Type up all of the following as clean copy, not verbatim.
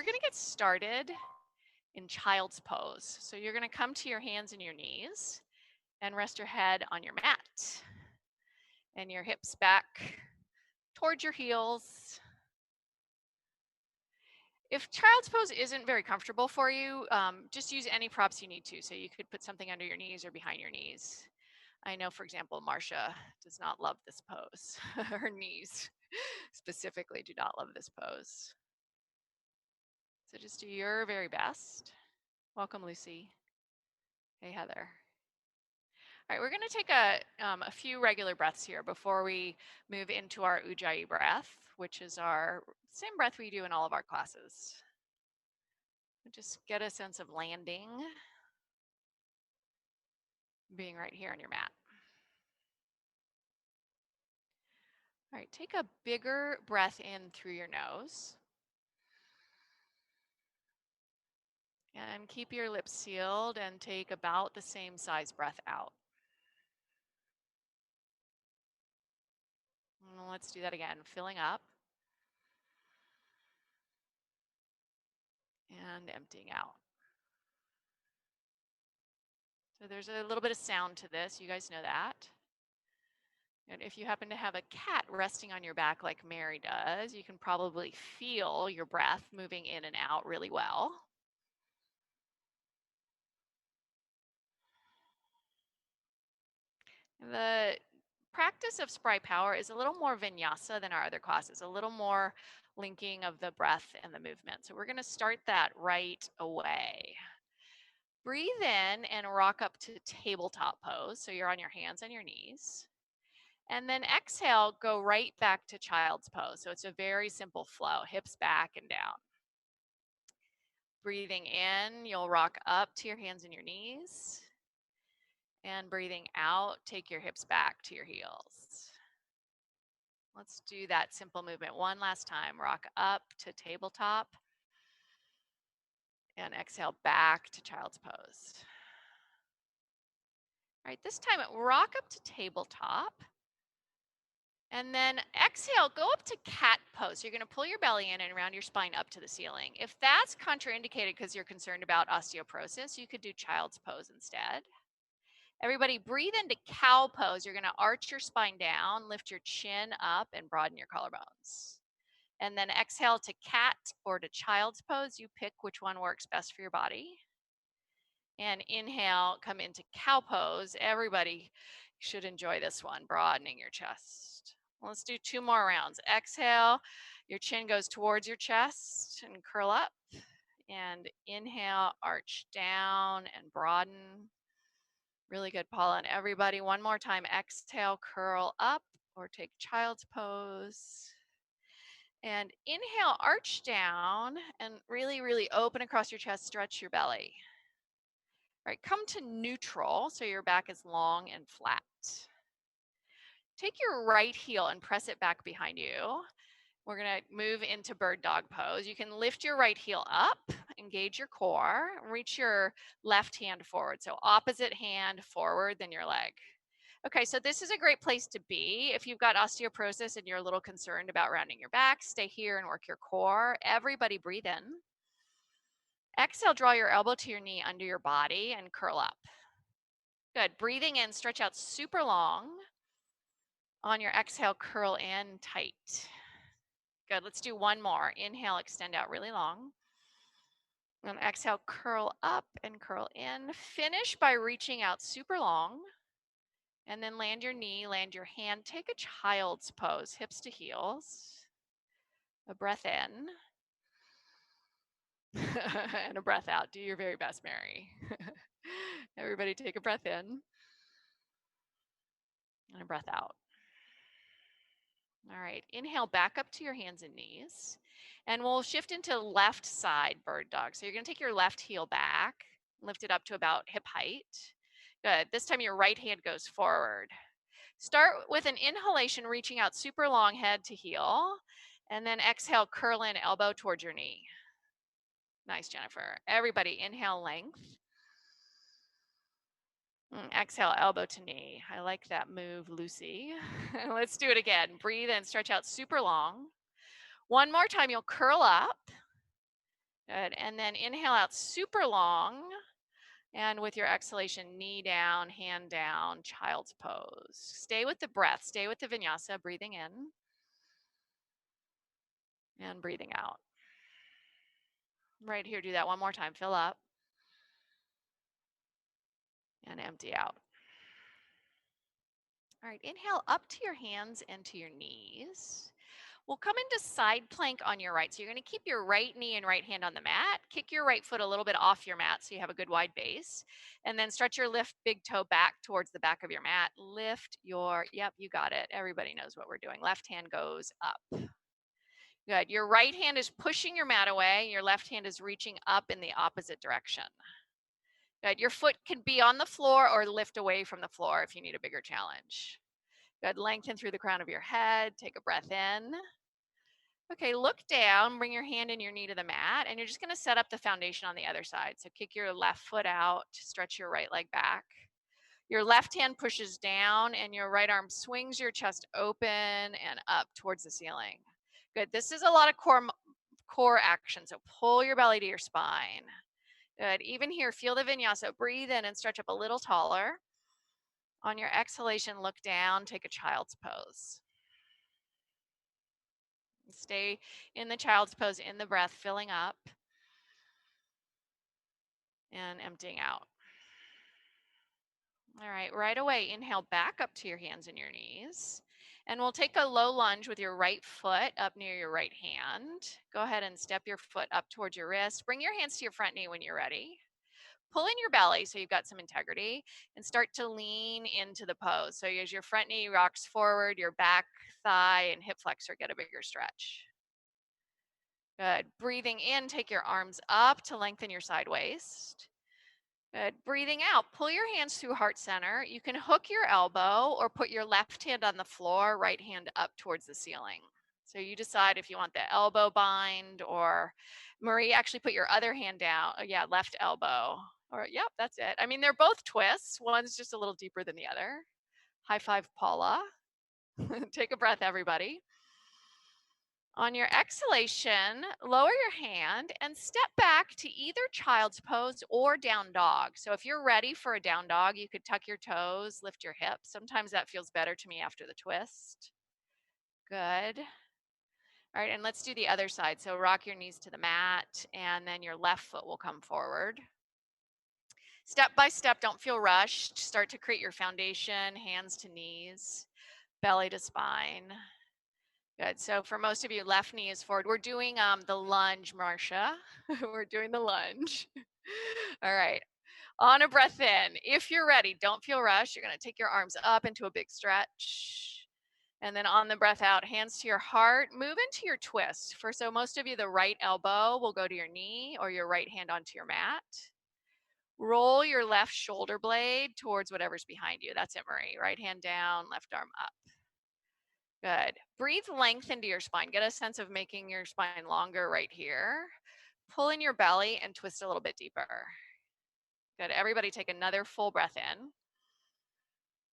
we're going to get started in child's pose. So you're going to come to your hands and your knees and rest your head on your mat and your hips back towards your heels. If child's pose isn't very comfortable for you, just use any props you need to. So you could put something under your knees or behind your knees. I know, for example, Marcia does not love this pose. Her knees specifically do not love this pose. So just do your very best. Welcome, Lucy. Hey, Heather. All right, we're going to take a few regular breaths here before we move into our Ujjayi breath, which is our same breath we do in all of our classes. Just get a sense of landing, being right here on your mat. All right, take a bigger breath in through your nose. And keep your lips sealed and take about the same size breath out. And let's do that again, filling up and emptying out. So there's a little bit of sound to this, you guys know that. And if you happen to have a cat resting on your back like Mary does, you can probably feel your breath moving in and out really well. The practice of Spry Power is a little more vinyasa than our other classes, a little more linking of the breath and the movement. So we're going to start that right away. Breathe in and rock up to tabletop pose. So you're on your hands and your knees. And then exhale, go right back to child's pose. So it's a very simple flow, hips back and down. Breathing in, you'll rock up to your hands and your knees. And breathing out, take your hips back to your heels. Let's do that simple movement one last time. Rock up to tabletop. And exhale back to child's pose. All right, this time rock up to tabletop. And then exhale, go up to cat pose. You're going to pull your belly in and round your spine up to the ceiling. If that's contraindicated because you're concerned about osteoporosis, you could do child's pose instead. Everybody breathe into cow pose. You're going to arch your spine down, lift your chin up, and broaden your collarbones. And then exhale to cat or to child's pose. You pick which one works best for your body. And inhale, come into cow pose. Everybody should enjoy this one, broadening your chest. Let's do 2 more rounds. Exhale, your chin goes towards your chest and curl up. And inhale, arch down and broaden. Really good, Paula. And everybody, one more time. Exhale, curl up or take child's pose. And inhale, arch down and really, really open across your chest, stretch your belly. All right, come to neutral so your back is long and flat. Take your right heel and press it back behind you. We're going to move into bird dog pose. You can lift your right heel up, engage your core, reach your left hand forward. So opposite hand forward than your leg. Okay, so this is a great place to be. If you've got osteoporosis and you're a little concerned about rounding your back, stay here and work your core. Everybody breathe in. Exhale, draw your elbow to your knee under your body and curl up. Good, breathing in, stretch out super long. On your exhale, curl in tight. Good, let's do one more. Inhale, extend out really long. And exhale, curl up and curl in. Finish by reaching out super long. And then land your knee, land your hand. Take a child's pose, hips to heels. A breath in. And a breath out. Do your very best, Mary. Everybody take a breath in. And a breath out. All right, inhale back up to your hands and knees. And we'll shift into left side bird dog. So you're going to take your left heel back, lift it up to about hip height. Good. This time your right hand goes forward. Start with an inhalation, reaching out super long head to heel. And then exhale, curl in, elbow towards your knee. Nice, Jennifer. Everybody, inhale, length. Exhale, elbow to knee. I like that move, Lucy. Let's do it again. Breathe in, stretch out super long. One more time, you'll curl up. Good. And then inhale out super long. And with your exhalation, knee down, hand down, child's pose. Stay with the breath. Stay with the vinyasa, breathing in and breathing out. Right here, do that one more time. Fill up and empty out. All right, inhale up to your hands and to your knees. We'll come into side plank on your right. So you're going to keep your right knee and right hand on the mat. Kick your right foot a little bit off your mat so you have a good wide base. And then stretch your left big toe back towards the back of your mat. Lift your, yep, you got it. Everybody knows what we're doing. Left hand goes up. Good. Your right hand is pushing your mat away. Your left hand is reaching up in the opposite direction. Good. Your foot can be on the floor or lift away from the floor if you need a bigger challenge. Good. Lengthen through the crown of your head. Take a breath in. Okay, look down, bring your hand and your knee to the mat, and you're just going to set up the foundation on the other side. So kick your left foot out, stretch your right leg back. Your left hand pushes down and your right arm swings your chest open and up towards the ceiling. Good. This is a lot of core action. So pull your belly to your spine. Good. Even here, feel the vinyasa. Breathe in and stretch up a little taller. On your exhalation, look down, take a child's pose. Stay in the child's pose in the breath, filling up and emptying out. All right, right away, inhale back up to your hands and your knees. And we'll take a low lunge with your right foot up near your right hand. Go ahead and step your foot up towards your wrist. Bring your hands to your front knee when you're ready. Pull in your belly so you've got some integrity and start to lean into the pose. So as your front knee rocks forward, your back thigh and hip flexor get a bigger stretch. Good. Breathing in, take your arms up to lengthen your side waist. Good. Breathing out, pull your hands through heart center. You can hook your elbow or put your left hand on the floor, right hand up towards the ceiling. So you decide if you want the elbow bind or Marie, actually put your other hand down. Oh, yeah, left elbow. Or, yep, that's it. I mean, they're both twists. One's just a little deeper than the other. High five, Paula. Take a breath, everybody. On your exhalation, lower your hand and step back to either child's pose or down dog. So if you're ready for a down dog, you could tuck your toes, lift your hips. Sometimes that feels better to me after the twist. Good. All right, and let's do the other side. So rock your knees to the mat, and then your left foot will come forward. Step by step, don't feel rushed. Start to create your foundation, hands to knees, belly to spine. Good. So for most of you, left knee is forward. We're doing the lunge, Marcia. We're doing the lunge. All right. On a breath in. If you're ready, don't feel rushed. You're going to take your arms up into a big stretch. And then on the breath out, hands to your heart. Move into your twist. So most of you, the right elbow will go to your knee or your right hand onto your mat. Roll your left shoulder blade towards whatever's behind you. That's it, Marie. Right hand down, left arm up. Good. Breathe length into your spine. Get a sense of making your spine longer right here. Pull in your belly and twist a little bit deeper. Good. Everybody take another full breath in.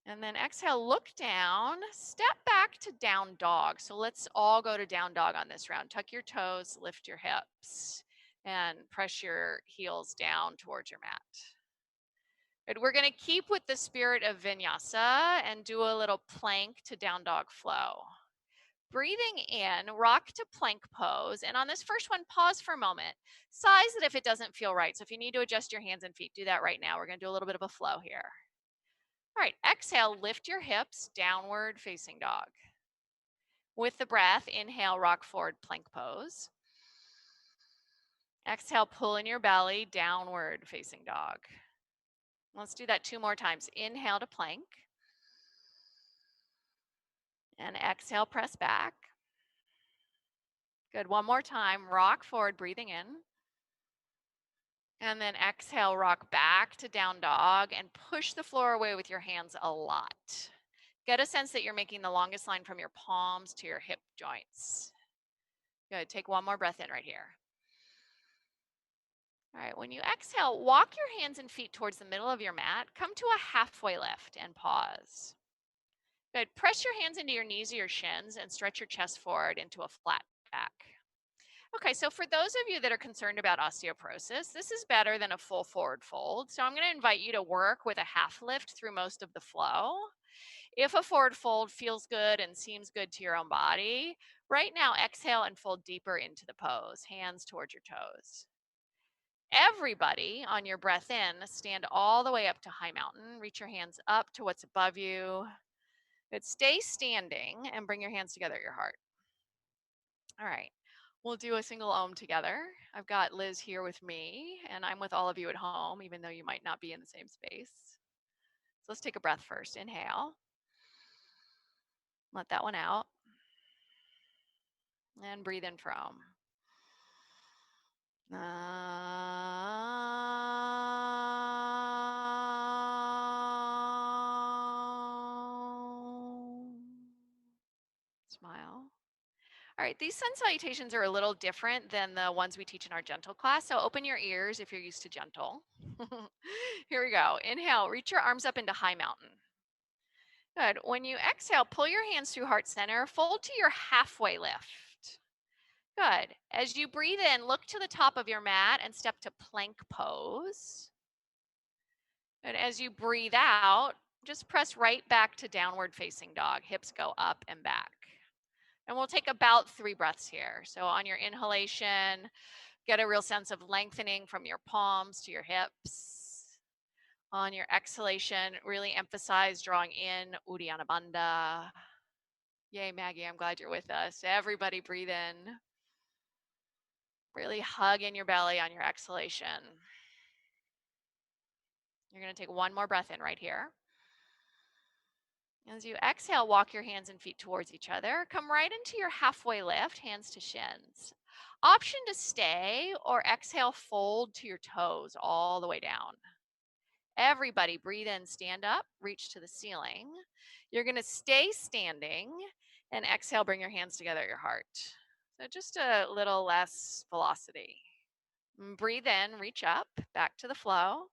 And then exhale, look down, step back to down dog. So let's all go to down dog on this round. Tuck your toes, lift your hips, and press your heels down towards your mat. Good. We're going to keep with the spirit of vinyasa and do a little plank to down dog flow. Breathing in, rock to plank pose. And on this first one, pause for a moment. Size it if it doesn't feel right. So if you need to adjust your hands and feet, do that right now. We're going to do a little bit of a flow here. All right, exhale, lift your hips, downward facing dog. With the breath, inhale, rock forward, plank pose. Exhale, pull in your belly, downward facing dog. Let's do that 2 more times. Inhale to plank. And exhale, press back. Good. One more time. Rock forward, breathing in. And then exhale, rock back to down dog and push the floor away with your hands a lot. Get a sense that you're making the longest line from your palms to your hip joints. Good. Take one more breath in right here. All right. When you exhale, walk your hands and feet towards the middle of your mat. Come to a halfway lift and pause. Good. Press your hands into your knees or your shins and stretch your chest forward into a flat back. Okay, so for those of you that are concerned about osteoporosis, this is better than a full forward fold. So I'm going to invite you to work with a half lift through most of the flow. If a forward fold feels good and seems good to your own body, right now exhale and fold deeper into the pose, hands towards your toes. Everybody on your breath in, stand all the way up to high mountain. Reach your hands up to what's above you. But stay standing and bring your hands together at your heart. All right. We'll do a single Om together. I've got Liz here with me, and I'm with all of you at home, even though you might not be in the same space. So let's take a breath first. Inhale. Let that one out. And breathe in for Om. Smile. All right, these sun salutations are a little different than the ones we teach in our gentle class. So open your ears if you're used to gentle. Here we go. Inhale, reach your arms up into high mountain. Good. When you exhale, pull your hands through heart center, fold to your halfway lift. Good. As you breathe in, look to the top of your mat and step to plank pose. And as you breathe out, just press right back to downward facing dog. Hips go up and back. And we'll take about 3 breaths here. So on your inhalation, get a real sense of lengthening from your palms to your hips. On your exhalation, really emphasize drawing in Uddiyana Bandha. Yay, Maggie, I'm glad you're with us. Everybody breathe in. Really hug in your belly on your exhalation. You're going to take one more breath in right here. As you exhale, walk your hands and feet towards each other. Come right into your halfway lift, hands to shins. Option to stay or exhale, fold to your toes all the way down. Everybody breathe in, stand up, reach to the ceiling. You're going to stay standing and exhale, bring your hands together at your heart. So just a little less velocity. Breathe in, reach up, back to the flow.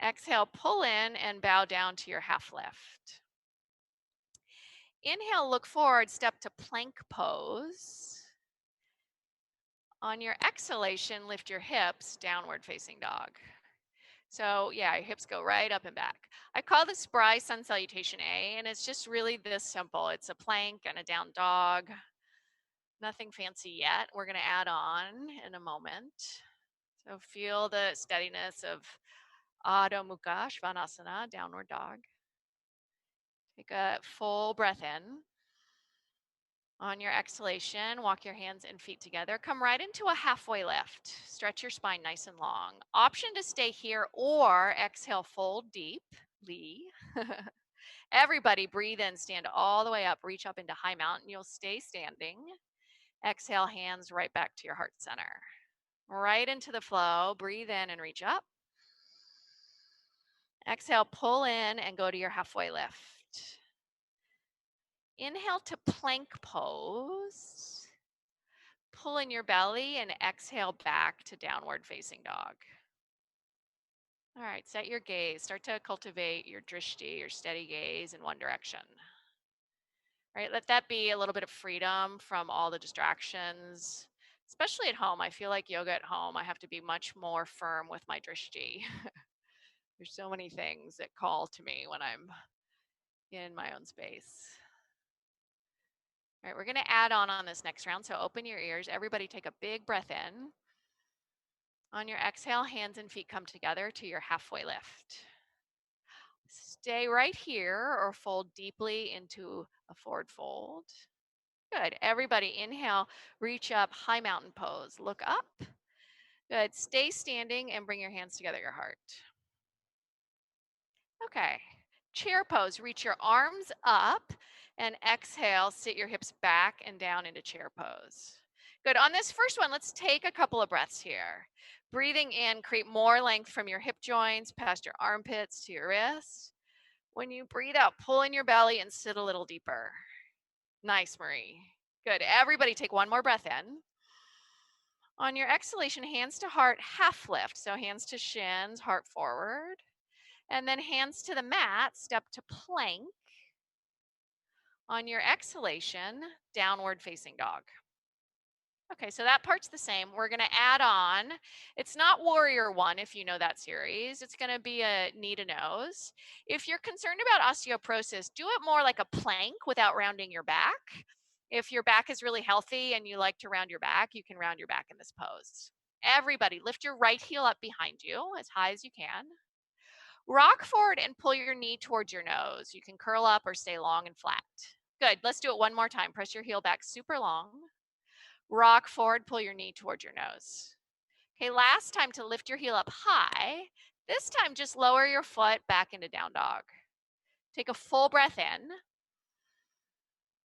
Exhale, pull in and bow down to your half lift. Inhale, look forward, step to plank pose. On your exhalation, lift your hips, downward facing dog. So yeah, your hips go right up and back. I call this Spry Sun Salutation A, and it's just really this simple. It's a plank and a down dog. Nothing fancy yet. We're going to add on in a moment. So feel the steadiness of Adho Mukha Svanasana, downward dog. Take a full breath in. On your exhalation, walk your hands and feet together. Come right into a halfway lift. Stretch your spine nice and long. Option to stay here or exhale, fold deeply. Everybody breathe in, stand all the way up, reach up into high mountain. You'll stay standing. Exhale, hands right back to your heart center. Right into the flow. Breathe in and reach up. Exhale, pull in and go to your halfway lift. Inhale to plank pose. Pull in your belly and exhale back to downward facing dog. All right, set your gaze. Start to cultivate your drishti, your steady gaze in one direction. All right, let that be a little bit of freedom from all the distractions, especially at home. I feel like yoga at home, I have to be much more firm with my drishti. There's so many things that call to me when I'm in my own space. All right, we're going to add on this next round. So open your ears. Everybody take a big breath in. On your exhale, hands and feet come together to your halfway lift. Stay right here or fold deeply into a forward fold. Good. Everybody inhale, reach up, high mountain pose. Look up. Good. Stay standing and bring your hands together at your heart. Okay. Chair pose. Reach your arms up and exhale. Sit your hips back and down into chair pose. Good. On this first one, let's take a couple of breaths here. Breathing in, create more length from your hip joints, past your armpits to your wrists. When you breathe out, pull in your belly and sit a little deeper. Nice, Marie. Good. Everybody take one more breath in. On your exhalation, hands to heart, half lift. So hands to shins, heart forward. And then hands to the mat, step to plank. On your exhalation, downward facing dog. Okay, so that part's the same. We're going to add on, it's not Warrior One if you know that series. It's going to be a knee to nose. If you're concerned about osteoporosis, do it more like a plank without rounding your back. If your back is really healthy and you like to round your back, you can round your back in this pose. Everybody, lift your right heel up behind you as high as you can. Rock forward and pull your knee towards your nose. You can curl up or stay long and flat. Good. Let's do it one more time. Press your heel back super long. Rock forward, pull your knee towards your nose. Okay, last time to lift your heel up high. This time, just lower your foot back into down dog. Take a full breath in.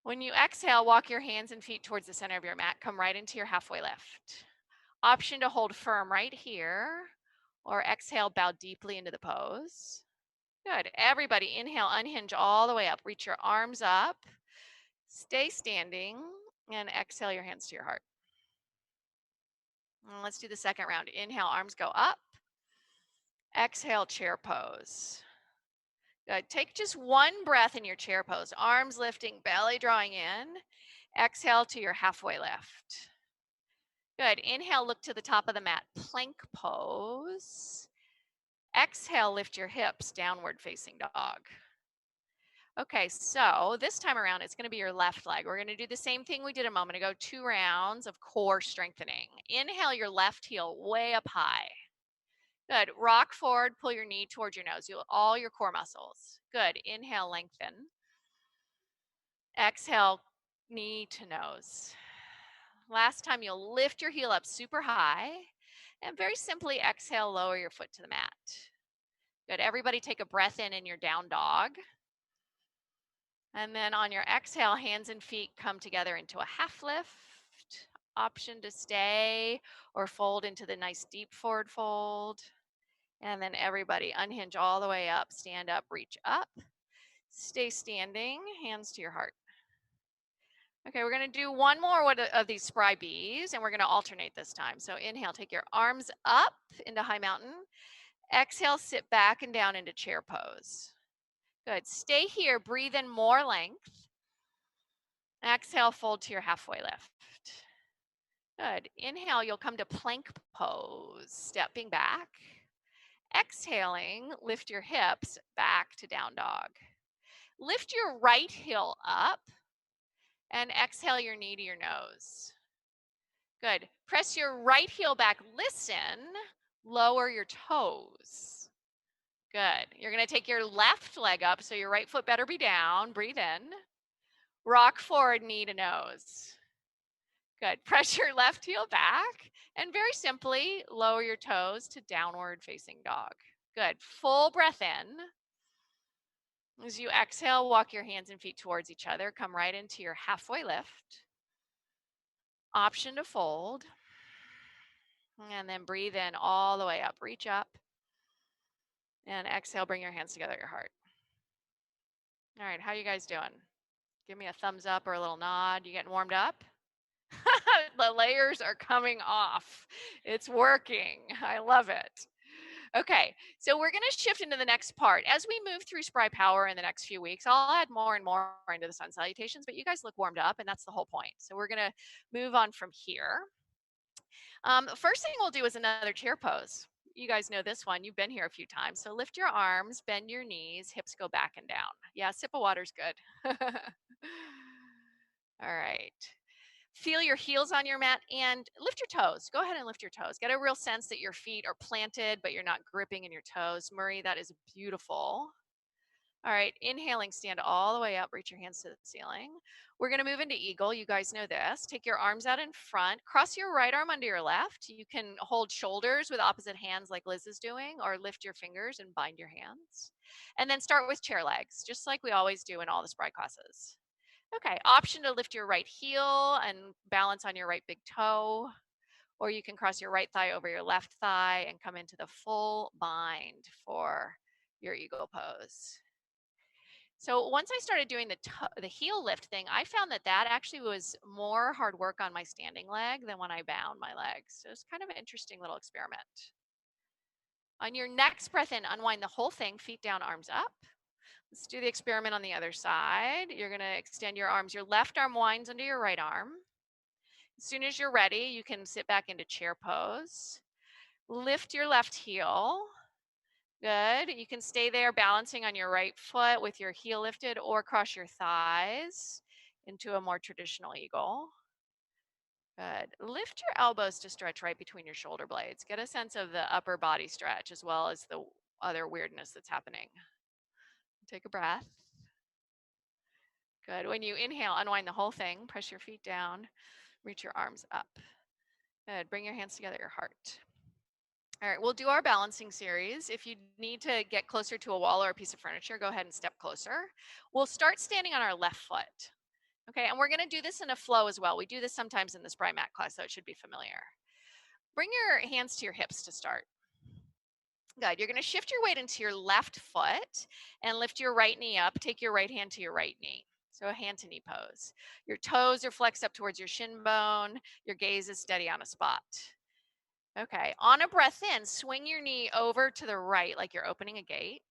When you exhale, walk your hands and feet towards the center of your mat. Come right into your halfway lift. Option to hold firm right here, or exhale, bow deeply into the pose. Good. Everybody, inhale, unhinge all the way up. Reach your arms up. Stay standing, and exhale your hands to your heart. And let's do the second round. Inhale, arms go up. Exhale, chair pose. Good. Take just one breath in your chair pose. Arms lifting, belly drawing in. Exhale to your halfway lift. Good. Inhale, look to the top of the mat. Plank pose. Exhale, lift your hips, downward facing dog. Okay, so this time around, it's going to be your left leg. We're going to do the same thing we did a moment ago, 2 rounds of core strengthening. Inhale your left heel way up high. Good. Rock forward, pull your knee towards your nose. All your core muscles. Good. Inhale, lengthen. Exhale, knee to nose. Last time, you'll lift your heel up super high. And very simply, exhale, lower your foot to the mat. Good. Everybody take a breath in your down dog. And then on your exhale, hands and feet come together into a half lift. Option to stay or fold into the nice deep forward fold. And then everybody unhinge all the way up, stand up, reach up. Stay standing, hands to your heart. Okay, we're going to do one more of these Spry Bs, and we're going to alternate this time. So inhale, take your arms up into high mountain. Exhale, sit back and down into chair pose. Good. Stay here, breathe in more length. Exhale, fold to your halfway lift. Good. Inhale, you'll come to plank pose, stepping back. Exhaling, lift your hips back to down dog. Lift your right heel up and exhale your knee to your nose. Good. Press your right heel back. Listen, lower your toes. Good. You're going to take your left leg up, so your right foot better be down. Breathe in. Rock forward, knee to nose. Good. Press your left heel back and very simply lower your toes to downward facing dog. Good. Full breath in. As you exhale, walk your hands and feet towards each other. Come right into your halfway lift. Option to fold. And then breathe in all the way up. Reach up. And exhale, bring your hands together at your heart. All right, how you guys doing? Give me a thumbs up or a little nod. You getting warmed up? The layers are coming off. It's working. I love it. Okay, so we're going to shift into the next part. As we move through Spry Power in the next few weeks, I'll add more and more into the sun salutations, but you guys look warmed up, and that's the whole point. So we're going to move on from here. First thing we'll do is another chair pose. You guys know this one. You've been here a few times. So lift your arms, bend your knees, hips go back and down. Yeah, sip of water's good. All right. Feel your heels on your mat and lift your toes. Go ahead and lift your toes. Get a real sense that your feet are planted, but you're not gripping in your toes. Murray, that is beautiful. All right, inhaling, stand all the way up, reach your hands to the ceiling. We're going to move into eagle. You guys know this. Take your arms out in front. Cross your right arm under your left. You can hold shoulders with opposite hands like Liz is doing, or lift your fingers and bind your hands. And then start with chair legs, just like we always do in all the Spry classes. Okay, option to lift your right heel and balance on your right big toe, or you can cross your right thigh over your left thigh and come into the full bind for your eagle pose. So once I started doing the heel lift thing, I found that actually was more hard work on my standing leg than when I bound my legs. So it's kind of an interesting little experiment. On your next breath in, unwind the whole thing, feet down, arms up. Let's do the experiment on the other side. You're going to extend your arms. Your left arm winds under your right arm. As soon as you're ready, you can sit back into chair pose. Lift your left heel. Good. You can stay there balancing on your right foot with your heel lifted or cross your thighs into a more traditional eagle. Good. Lift your elbows to stretch right between your shoulder blades. Get a sense of the upper body stretch as well as the other weirdness that's happening. Take a breath. Good. When you inhale, unwind the whole thing. Press your feet down. Reach your arms up. Good. Bring your hands together at your heart. All right, we'll do our balancing series. If you need to get closer to a wall or a piece of furniture, go ahead and step closer. We'll start standing on our left foot. Okay, and we're going to do this in a flow as well. We do this sometimes in the Spry Mat class, so it should be familiar. Bring your hands to your hips to start. Good. You're going to shift your weight into your left foot and lift your right knee up. Take your right hand to your right knee. So a hand to knee pose. Your toes are flexed up towards your shin bone. Your gaze is steady on a spot. Okay, on a breath in, swing your knee over to the right like you're opening a gate.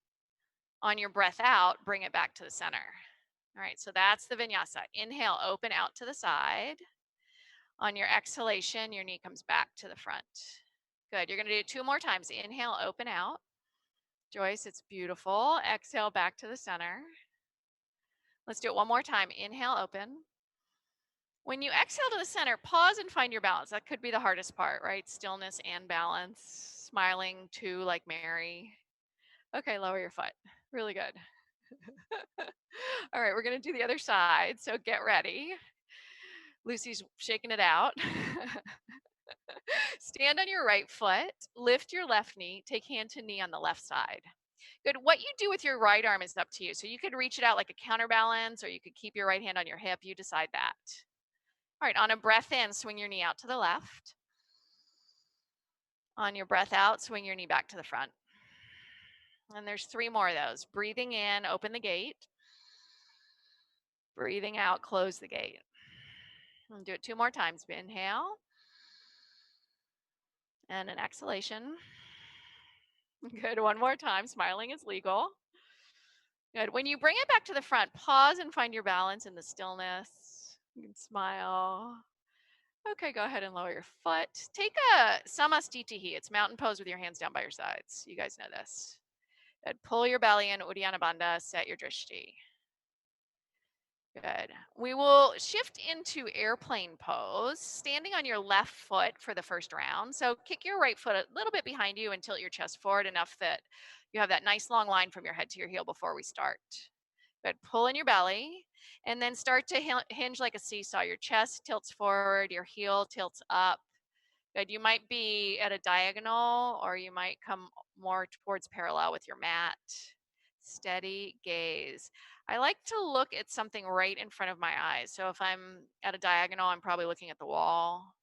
On your breath out, bring it back to the center. All right, so that's the vinyasa. Inhale, open out to the side. On your exhalation, your knee comes back to the front. Good, you're gonna do it 2 more times. Inhale, open out. Joyce, it's beautiful. Exhale, back to the center. Let's do it 1 more time. Inhale, open. When you exhale to the center, pause and find your balance. That could be the hardest part, right? Stillness and balance. Smiling too, like Mary. Okay, lower your foot. Really good. All right, we're going to do the other side. So get ready. Lucy's shaking it out. Stand on your right foot, lift your left knee, take hand to knee on the left side. Good. What you do with your right arm is up to you. So you could reach it out like a counterbalance, or you could keep your right hand on your hip. You decide that. All right, on a breath in, swing your knee out to the left. On your breath out, swing your knee back to the front. And there's 3 more of those. Breathing in, open the gate. Breathing out, close the gate. And do it 2 more times. Inhale. And an exhalation. Good. 1 more time. Smiling is legal. Good. When you bring it back to the front, pause and find your balance in the stillness. You can smile. Okay, go ahead and lower your foot. Take a Samastitihi. It's mountain pose with your hands down by your sides. You guys know this. Good. Pull your belly in, Uddiyana Bandha, set your drishti. Good. We will shift into airplane pose, standing on your left foot for the first round. So kick your right foot a little bit behind you and tilt your chest forward enough that you have that nice long line from your head to your heel before we start. Good. Pull in your belly and then start to hinge like a seesaw. Your chest tilts forward, your heel tilts up. Good. You might be at a diagonal or you might come more towards parallel with your mat. Steady gaze. I like to look at something right in front of my eyes. So if I'm at a diagonal, I'm probably looking at the wall.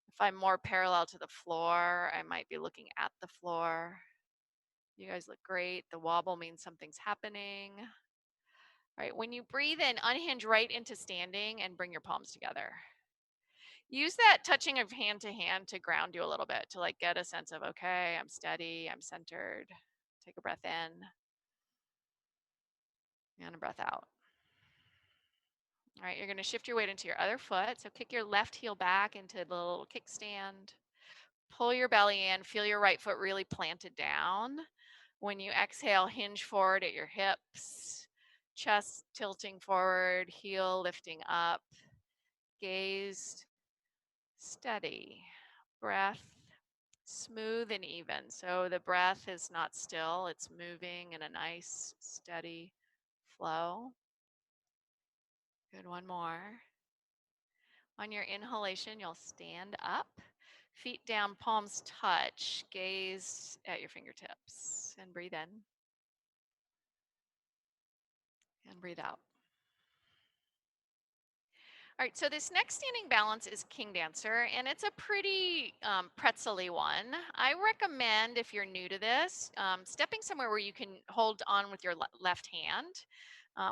If I'm more parallel to the floor, I might be looking at the floor. You guys look great. The wobble means something's happening. All right, when you breathe in, unhinge right into standing and bring your palms together. Use that touching of hand to hand to ground you a little bit, to like get a sense of, okay, I'm steady, I'm centered. Take a breath in and a breath out. All right, you're going to shift your weight into your other foot. So kick your left heel back into the little kickstand. Pull your belly in. Feel your right foot really planted down. When you exhale, hinge forward at your hips. Chest tilting forward, heel lifting up. Gaze steady. Breath smooth and even. So the breath is not still. It's moving in a nice, steady flow. Good, 1 more. On your inhalation, you'll stand up, feet down, palms touch, gaze at your fingertips, and breathe in and breathe out. All right, so this next standing balance is King Dancer, and it's a pretty pretzel-y one. I recommend, if you're new to this, stepping somewhere where you can hold on with your left hand.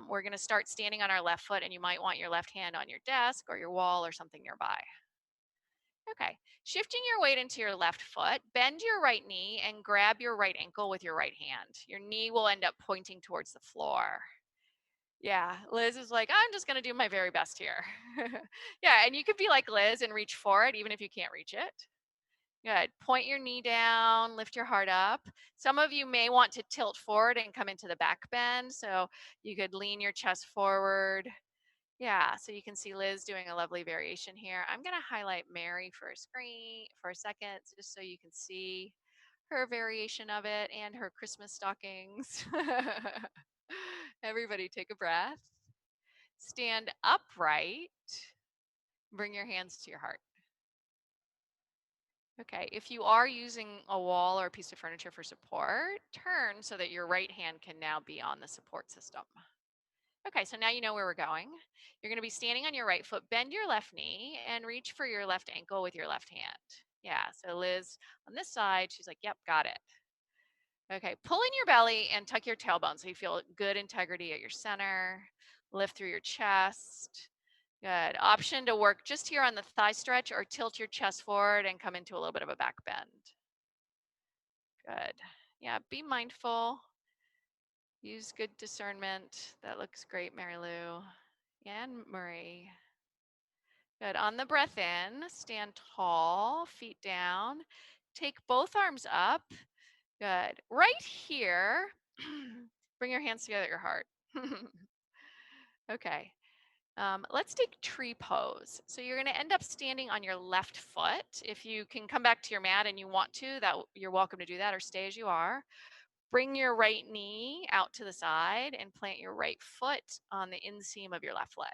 We're going to start standing on our left foot, and you might want your left hand on your desk or your wall or something nearby. Okay, shifting your weight into your left foot, bend your right knee and grab your right ankle with your right hand. Your knee will end up pointing towards the floor. Yeah, Liz is like, I'm just going to do my very best here. Yeah, and you could be like Liz and reach for it even if you can't reach it. Good. Point your knee down, lift your heart up. Some of you may want to tilt forward and come into the back bend. So you could lean your chest forward. Yeah, so you can see Liz doing a lovely variation here. I'm going to highlight Mary for a screen for a second, just so you can see her variation of it and her Christmas stockings. Everybody take a breath. Stand upright. Bring your hands to your heart. Okay, if you are using a wall or a piece of furniture for support, turn so that your right hand can now be on the support system. Okay, so now you know where we're going. You're going to be standing on your right foot, bend your left knee, and reach for your left ankle with your left hand. Yeah, so Liz on this side, she's like, yep, got it. Okay, pull in your belly and tuck your tailbone so you feel good integrity at your center. Lift through your chest. Good. Option to work just here on the thigh stretch or tilt your chest forward and come into a little bit of a back bend. Good. Yeah, be mindful. Use good discernment. That looks great, Mary Lou. And Marie. Good. On the breath in, stand tall, feet down. Take both arms up. Good. Right here, bring your hands together at your heart. Okay. Let's take tree pose. So you're going to end up standing on your left foot. If you can come back to your mat and you want to, that you're welcome to do that, or stay as you are. Bring your right knee out to the side and plant your right foot on the inseam of your left leg.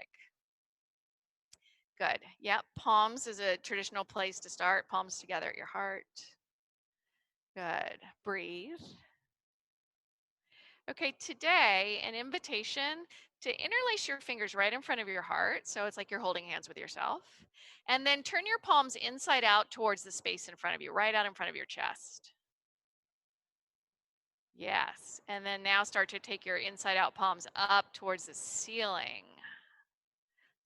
Good. Yep. Palms is a traditional place to start. Palms together at your heart. Good. Breathe. Okay, today, an invitation to interlace your fingers right in front of your heart. So it's like you're holding hands with yourself. And then turn your palms inside out towards the space in front of you, right out in front of your chest. Yes. And then now start to take your inside out palms up towards the ceiling.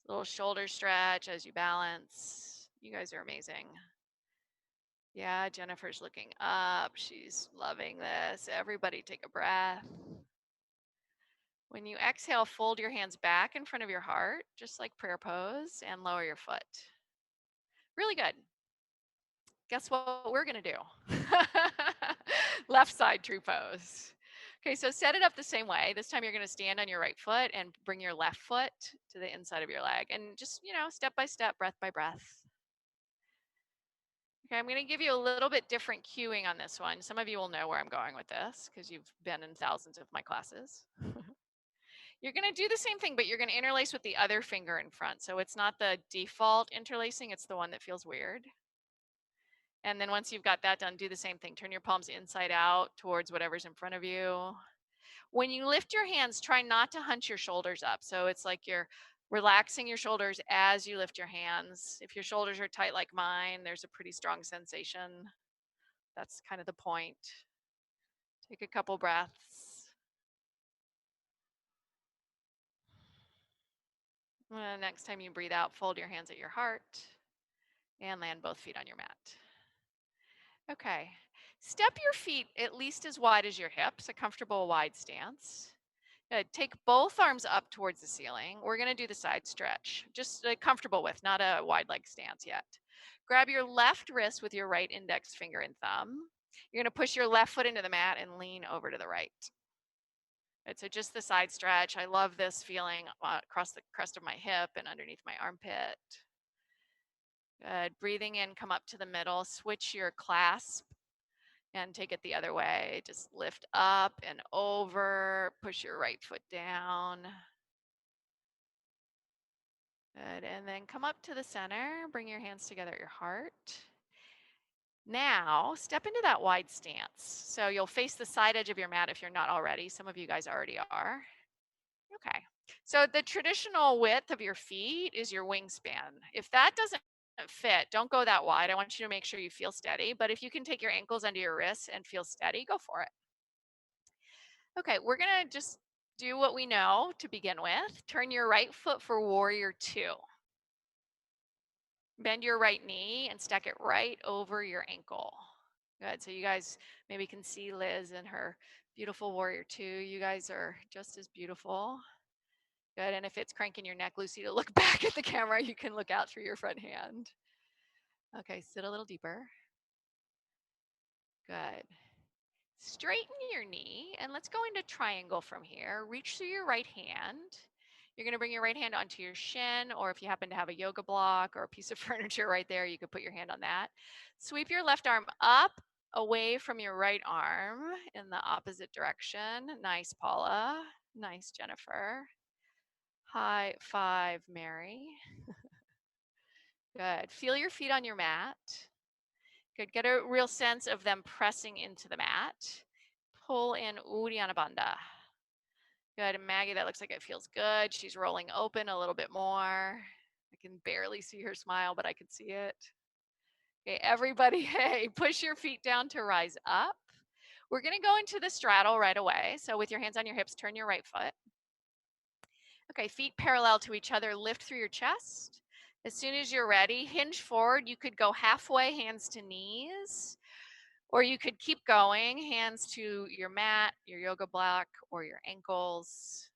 Little shoulder stretch as you balance. You guys are amazing. Yeah, Jennifer's looking up. She's loving this. Everybody take a breath. When you exhale, fold your hands back in front of your heart, just like prayer pose, and lower your foot. Really good. Guess what we're going to do? Left side true pose. Okay, so set it up the same way. This time you're going to stand on your right foot and bring your left foot to the inside of your leg. And just, step by step, breath by breath. Okay, I'm going to give you a little bit different cueing on this one. Some of you will know where I'm going with this because you've been in thousands of my classes. You're going to do the same thing, but you're going to interlace with the other finger in front. So it's not the default interlacing, it's the one that feels weird. And then once you've got that done, do the same thing. Turn your palms inside out towards whatever's in front of you. When you lift your hands, try not to hunch your shoulders up. So it's like you're relaxing your shoulders as you lift your hands. If your shoulders are tight like mine, there's a pretty strong sensation. That's kind of the point. Take a couple breaths. Next time you breathe out, fold your hands at your heart and land both feet on your mat. Okay. Step your feet at least as wide as your hips, a comfortable wide stance. Good. Take both arms up towards the ceiling. We're going to do the side stretch, just a comfortable width, not a wide leg stance yet. Grab your left wrist with your right index finger and thumb. You're going to push your left foot into the mat and lean over to the right. Good. So just the side stretch. I love this feeling across the crest of my hip and underneath my armpit. Good. Breathing in, come up to the middle, switch your clasp and take it the other way. Just lift up and over, push your right foot down. Good. And then come up to the center, bring your hands together at your heart. Now, step into that wide stance. So you'll face the side edge of your mat if you're not already. Some of you guys already are. Okay. So the traditional width of your feet is your wingspan. If that doesn't fit, don't go that wide. I want you to make sure you feel steady. But if you can take your ankles under your wrists and feel steady, go for it. Okay, we're going to just do what we know to begin with. Turn your right foot for warrior two. Bend your right knee and stack it right over your ankle. Good. So you guys maybe can see Liz and her beautiful warrior two. You guys are just as beautiful. And if it's cranking your neck, Lucy, to look back at the camera, you can look out through your front hand. Okay, sit a little deeper. Good. Straighten your knee, and let's go into triangle from here. Reach through your right hand. You're going to bring your right hand onto your shin, or if you happen to have a yoga block or a piece of furniture right there, you could put your hand on that. Sweep your left arm up, away from your right arm in the opposite direction. Nice, Paula. Nice, Jennifer. High five, Mary. Good. Feel your feet on your mat. Good. Get a real sense of them pressing into the mat. Pull in Uddiyana Bandha. Good. And Maggie, that looks like it feels good. She's rolling open a little bit more. I can barely see her smile, but I can see it. Okay, everybody, hey, push your feet down to rise up. We're going to go into the straddle right away. So with your hands on your hips, turn your right foot. Okay, feet parallel to each other, lift through your chest. As soon as you're ready, hinge forward. You could go halfway, hands to knees, or you could keep going, hands to your mat, your yoga block, or your ankles.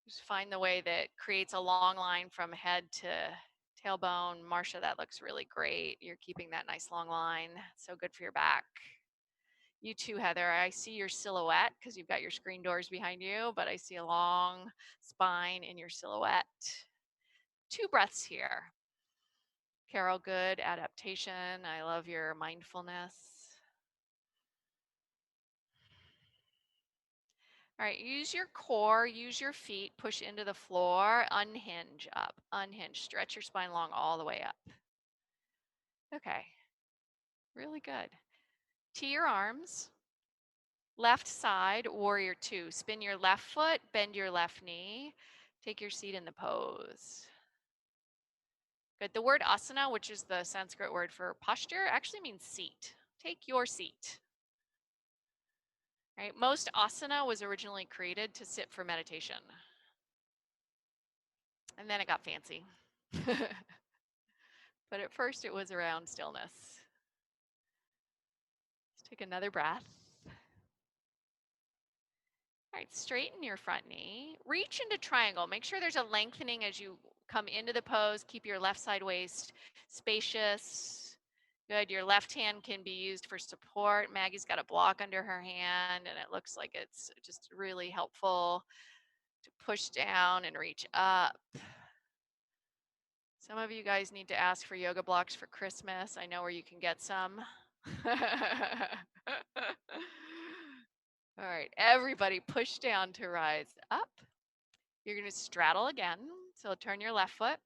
Just find the way that creates a long line from head to tailbone. Marsha, that looks really great. You're keeping that nice long line. So good for your back. You too, Heather. I see your silhouette because you've got your screen doors behind you, but I see a long spine in your silhouette. 2 breaths here. Carol, good adaptation. I love your mindfulness. All right, use your core, use your feet, push into the floor, unhinge up, unhinge, stretch your spine long all the way up. Okay, really good. Tee your arms, left side, warrior 2. Spin your left foot, bend your left knee, take your seat in the pose. Good, the word asana, which is the Sanskrit word for posture, actually means seat. Take your seat. Right? Most asana was originally created to sit for meditation. And then it got fancy. But at first it was around stillness. Let's take another breath. All right, straighten your front knee. Reach into triangle. Make sure there's a lengthening as you come into the pose. Keep your left side waist spacious. Good. Your left hand can be used for support. Maggie's got a block under her hand, and it looks like it's just really helpful to push down and reach up. Some of you guys need to ask for yoga blocks for Christmas. I know where you can get some. All right, everybody push down to rise up. You're going to straddle again. So turn your left foot.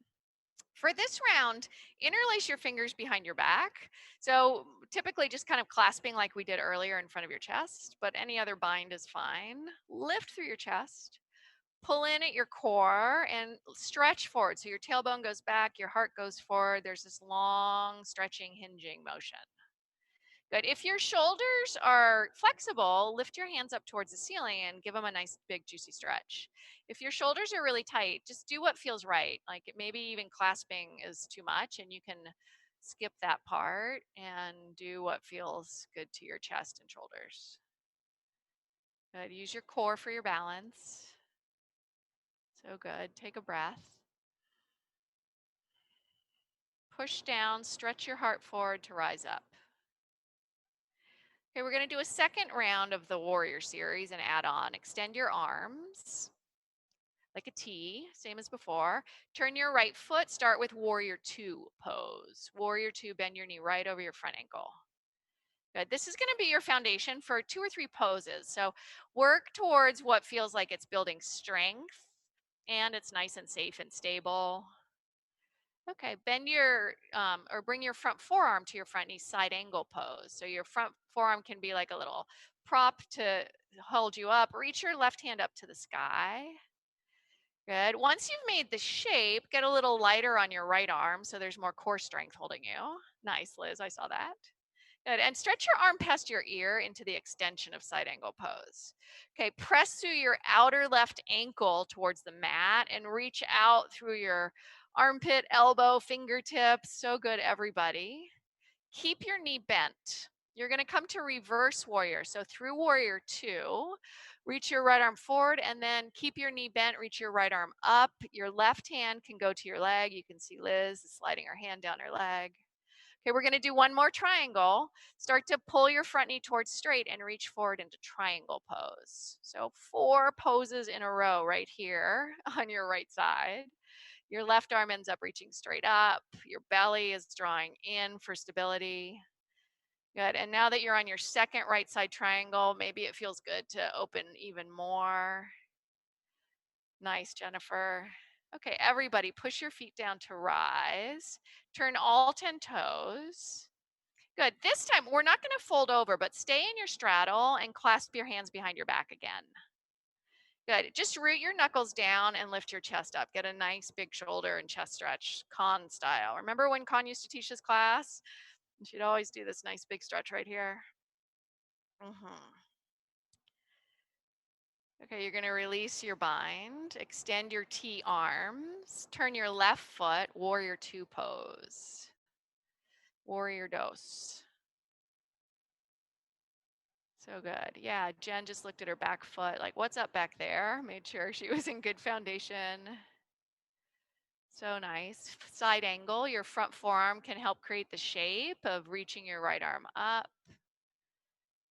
For this round, interlace your fingers behind your back. So typically just kind of clasping like we did earlier in front of your chest, but any other bind is fine. Lift through your chest. Pull in at your core and stretch forward. So your tailbone goes back, your heart goes forward. There's this long stretching, hinging motion. Good. If your shoulders are flexible, lift your hands up towards the ceiling and give them a nice big juicy stretch. If your shoulders are really tight, just do what feels right. Like maybe even clasping is too much and you can skip that part and do what feels good to your chest and shoulders. Good. Use your core for your balance. So good. Take a breath. Push down, stretch your heart forward to rise up. Okay, we're going to do a second round of the warrior series and add on. Extend your arms like a T, same as before. Turn your right foot, start with warrior 2 pose. Warrior 2, bend your knee right over your front ankle. Good. This is going to be your foundation for 2 or 3 poses. So work towards what feels like it's building strength and it's nice and safe and stable. Okay, bend your, or bring your front forearm to your front knee, side angle pose. So your front forearm can be like a little prop to hold you up. Reach your left hand up to the sky. Good. Once you've made the shape, get a little lighter on your right arm so there's more core strength holding you. Nice, Liz, I saw that. Good, and stretch your arm past your ear into the extension of side angle pose. Okay, press through your outer left ankle towards the mat and reach out through your armpit, elbow, fingertips. So good, everybody. Keep your knee bent. You're going to come to reverse warrior. So through warrior 2, reach your right arm forward and then keep your knee bent, reach your right arm up. Your left hand can go to your leg. You can see Liz sliding her hand down her leg. Okay, we're going to do one more triangle. Start to pull your front knee towards straight and reach forward into triangle pose. So 4 poses in a row right here on your right side. Your left arm ends up reaching straight up. Your belly is drawing in for stability. Good. And now that you're on your second right side triangle, maybe it feels good to open even more. Nice, Jennifer. Okay, everybody, push your feet down to rise. Turn all 10 toes. Good. This time, we're not going to fold over, but stay in your straddle and clasp your hands behind your back again. Good. Just root your knuckles down and lift your chest up. Get a nice big shoulder and chest stretch, Khan style. Remember when Khan used to teach this class? She'd always do this nice big stretch right here. Okay, you're going to release your bind, extend your T arms, turn your left foot, warrior 2 pose. Warrior dos. So good. Yeah, Jen just looked at her back foot, like, what's up back there? Made sure she was in good foundation. So nice. Side angle, your front forearm can help create the shape of reaching your right arm up.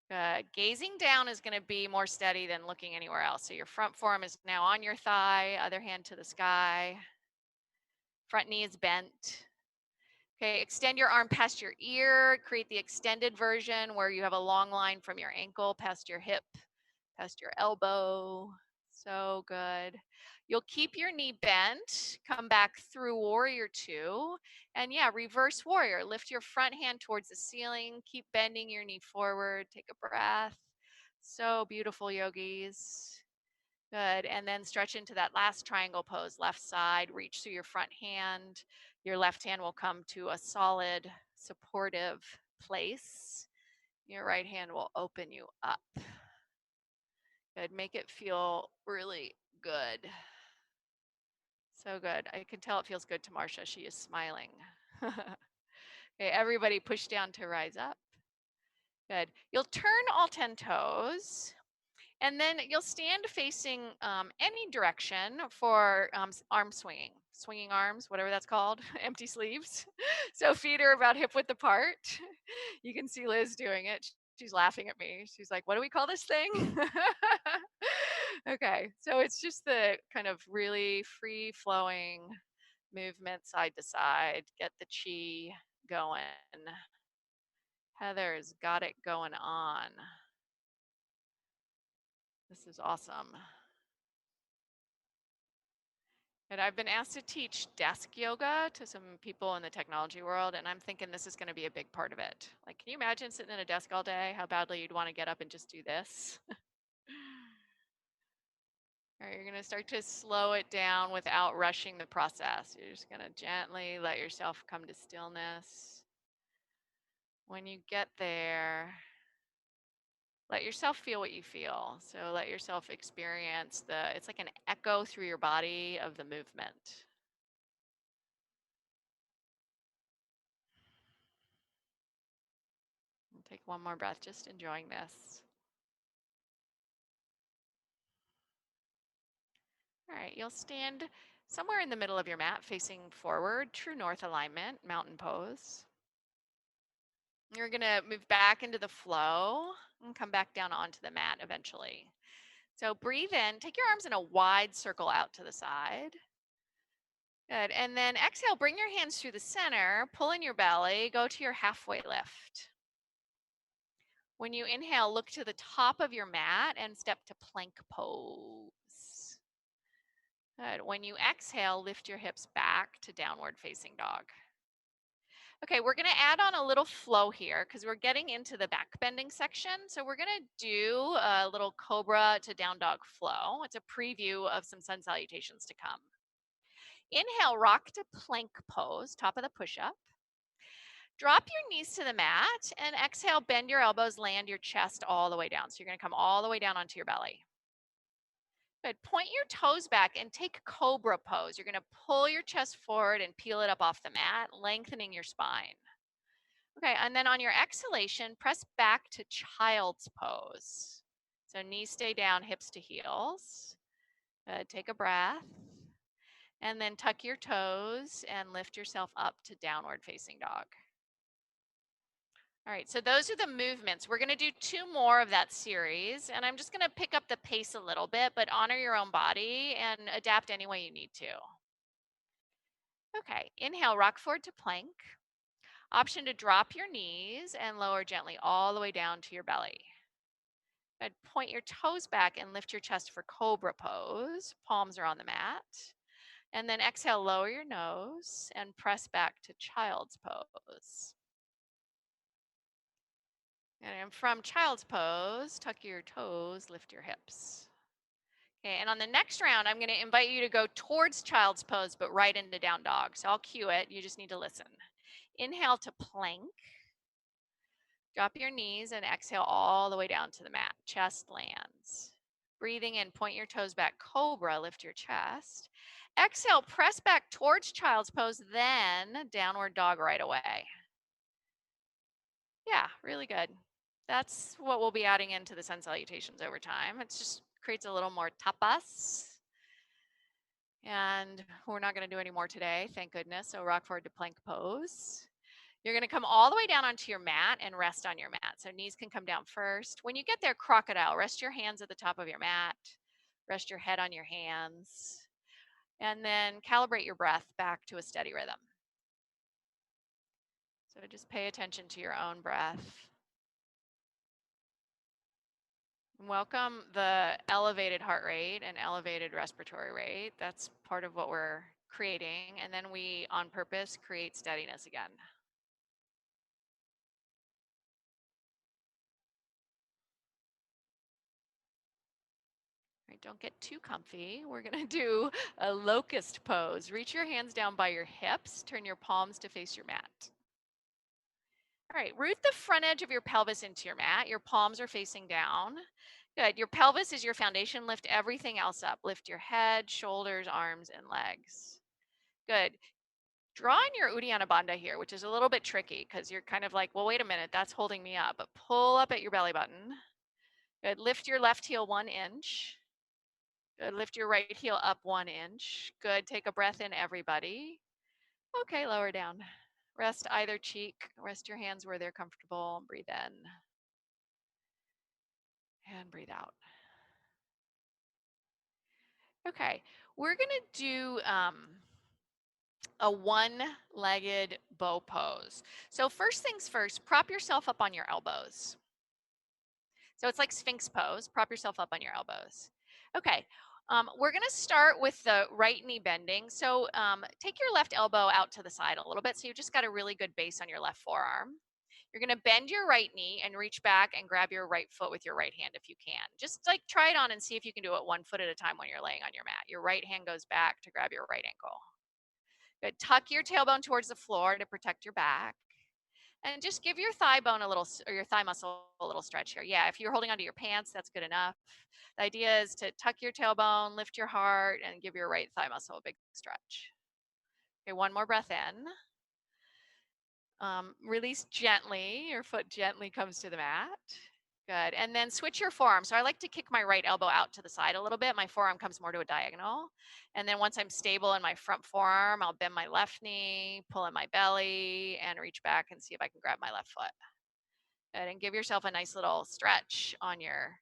Good. Gazing down is going to be more steady than looking anywhere else. So your front forearm is now on your thigh, other hand to the sky. Front knee is bent. Okay, extend your arm past your ear. Create the extended version where you have a long line from your ankle past your hip, past your elbow. So good. You'll keep your knee bent, come back through warrior 2, and yeah, reverse warrior. Lift your front hand towards the ceiling, keep bending your knee forward, take a breath. So beautiful, yogis. Good, and then stretch into that last triangle pose, left side, reach through your front hand. Your left hand will come to a solid, supportive place. Your right hand will open you up. Good. Make it feel really good. So good. I can tell it feels good to Marsha. She is smiling. Okay, everybody push down to rise up. Good. You'll turn all 10 toes. And then you'll stand facing any direction for arm swinging. Swinging arms, whatever that's called, empty sleeves. So feet are about hip width apart. You can see Liz doing it. She's laughing at me. She's like, what do we call this thing? Okay, so it's just the kind of really free flowing movement side to side. Get the chi going. Heather's got it going on. This is awesome. And I've been asked to teach desk yoga to some people in the technology world, and I'm thinking this is going to be a big part of it. Like, can you imagine sitting in a desk all day, how badly you'd want to get up and just do this? All right, you're going to start to slow it down without rushing the process. You're just going to gently let yourself come to stillness. When you get there, let yourself feel what you feel. So let yourself experience it's like an echo through your body of the movement. Take one more breath, just enjoying this. All right, you'll stand somewhere in the middle of your mat facing forward, true north alignment, mountain pose. You're gonna move back into the flow and come back down onto the mat eventually. So breathe in, take your arms in a wide circle out to the side. Good, and then exhale, bring your hands through the center, pull in your belly, go to your halfway lift. When you inhale, look to the top of your mat and step to plank pose. Good. When you exhale, lift your hips back to downward facing dog. Okay, we're going to add on a little flow here because we're getting into the back bending section. So we're going to do a little cobra to down dog flow. It's a preview of some sun salutations to come. Inhale, rock to plank pose, top of the push-up. Drop your knees to the mat and exhale, bend your elbows, land your chest all the way down. So you're going to come all the way down onto your belly. Good. Point your toes back and take cobra pose. You're going to pull your chest forward and peel it up off the mat, lengthening your spine. Okay, and then on your exhalation, press back to child's pose. So knees stay down, hips to heels. Good, take a breath. And then tuck your toes and lift yourself up to downward facing dog. All right, so those are the movements. We're going to do 2 more of that series, and I'm just going to pick up the pace a little bit, but honor your own body and adapt any way you need to. Okay, inhale, rock forward to plank. Option to drop your knees and lower gently all the way down to your belly. Good. Point your toes back and lift your chest for cobra pose. Palms are on the mat. And then exhale, lower your nose and press back to child's pose. And from child's pose, tuck your toes, lift your hips. Okay, and on the next round, I'm going to invite you to go towards child's pose, but right into down dog. So I'll cue it. You just need to listen. Inhale to plank. Drop your knees and exhale all the way down to the mat. Chest lands. Breathing in, point your toes back, cobra, lift your chest. Exhale, press back towards child's pose, then downward dog right away. Yeah, really good. That's what we'll be adding into the sun salutations over time. It just creates a little more tapas. And we're not going to do any more today, thank goodness. So rock forward to plank pose. You're going to come all the way down onto your mat and rest on your mat. So knees can come down first. When you get there, crocodile, rest your hands at the top of your mat. Rest your head on your hands. And then calibrate your breath back to a steady rhythm. So just pay attention to your own breath. Welcome the elevated heart rate and elevated respiratory rate. That's part of what we're creating. And then we, on purpose, create steadiness again. Right, don't get too comfy. We're going to do a locust pose. Reach your hands down by your hips. Turn your palms to face your mat. All right, root the front edge of your pelvis into your mat. Your palms are facing down. Good. Your pelvis is your foundation. Lift everything else up. Lift your head, shoulders, arms, and legs. Good. Draw in your Uddiyana Bandha here, which is a little bit tricky because you're kind of like, well, wait a minute, that's holding me up. But pull up at your belly button. Good. Lift your left heel 1 inch. Good. Lift your right heel up 1 inch. Good. Take a breath in, everybody. Okay, lower down. Rest either cheek. Rest your hands where they're comfortable. Breathe in. And breathe out. Okay, we're going to do a one-legged bow pose. So first things first, prop yourself up on your elbows. So it's like Sphinx pose. Prop yourself up on your elbows. Okay, we're going to start with the right knee bending. So take your left elbow out to the side a little bit. So you've just got a really good base on your left forearm. You're going to bend your right knee and reach back and grab your right foot with your right hand if you can. Just like try it on and see if you can do it 1 foot at a time when you're laying on your mat. Your right hand goes back to grab your right ankle. Good. Tuck your tailbone towards the floor to protect your back. And just give your thigh bone a little, or your thigh muscle a little stretch here. Yeah, if you're holding onto your pants, that's good enough. The idea is to tuck your tailbone, lift your heart, and give your right thigh muscle a big stretch. Okay, 1 more breath in. Release gently. Your foot gently comes to the mat. Good. And then switch your forearm. So I like to kick my right elbow out to the side a little bit. My forearm comes more to a diagonal. And then once I'm stable in my front forearm, I'll bend my left knee, pull in my belly, and reach back and see if I can grab my left foot. Good. And give yourself a nice little stretch on your